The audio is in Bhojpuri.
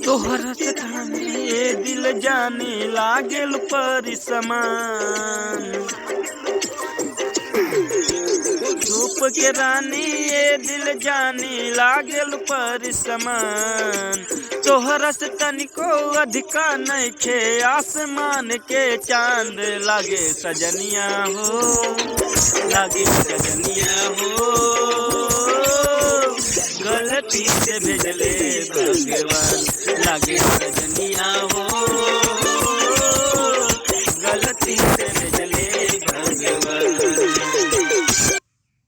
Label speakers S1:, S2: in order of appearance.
S1: तोहरा सताने ये दिल जाने लागेल परिसमान। रूप के रानी ये दिल जाने लागेल परिसमान। तोहरा से तनिको अधिका नइखे आसमान के चांद। लागे सजनिया हो, लागे सजनिया हो, गलती से भेजले भगवान। लागे सजनिया हो,